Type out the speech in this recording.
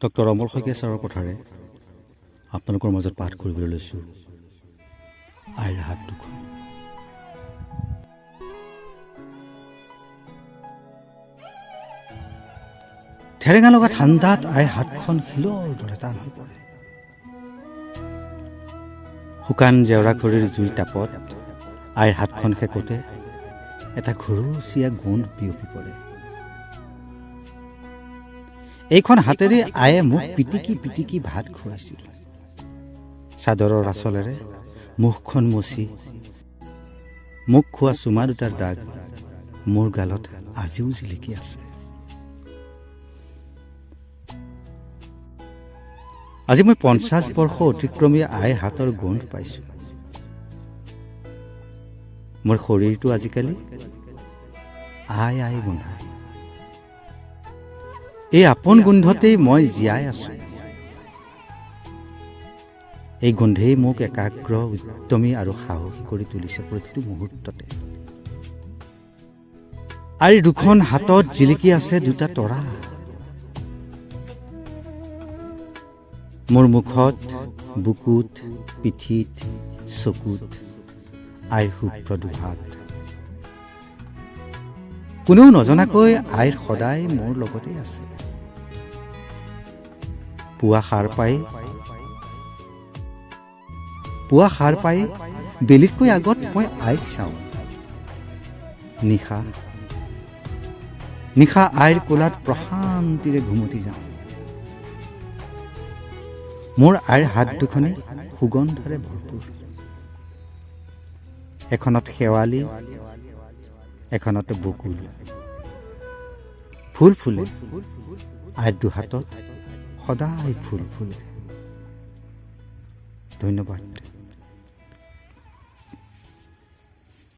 Doctor Amal Saikia ছাৰৰ কথাৰে আপোনালোকৰ মাজত পাঠ কৰিবলৈ লৈছোঁ আইৰ হাত দুখন। ঠেৰেঙা লগা ঠাণ্ডাত আইৰ হাতখন শিলৰ দৰে টান হৈ পৰে। শুকান জেওৰা খৰিৰ জুই তাপত আইৰ হাতখন সেকোতে এটা ঘৰচীয়া গোন্ধ বিয়পি পৰে। এইখন হাতেৰে আয়ে মোক পিটিকি পিটিকি ভাত খুৱাইছিল। চাদৰৰ আঁচলেৰে মুখখন মচি মোক খোৱা চুমা দুটাৰ দাগ মোৰ গালত আজিও জিলিকি আছে। আজি মই 50 বৰ্ষ অতিক্ৰমী আইৰ হাতৰ গোন্ধ পাইছো। মোৰ শৰীৰটো আজিকালি আই আই গোন্ধায়। এই আপোন গোন্ধতেই মই জীয়াই আছো। এই গোন্ধেই মোক একাগ্ৰ, উদ্যমী আৰু সাহসী কৰি তুলিছে প্ৰতিটো মুহূৰ্ততে। আইৰ দুখন হাতত জিলিকি আছে দুটা তৰা। মোৰ মুখত, বুকুত, পিঠিত, চকুত আইৰ শুভ্ৰ দুহাত। কোনেও নজনাকৈ আইৰ সদায় মোৰ লগতে আছে। পুৱা সাৰ পাই বেলিতকৈ আগত মই আইক চাওঁ। নিশা আইৰ কোলাত প্ৰশান্তিৰে ঘুমতি যাওঁ। মোৰ আইৰ হাত দুখনে সুগন্ধৰে ভৰপূৰ। এখনত শেৱালি, এখনত বকুল। ফুল ফুলে, আইৰ দুহাতত সদায় ফুল ফুলে। ধন্যবাদ।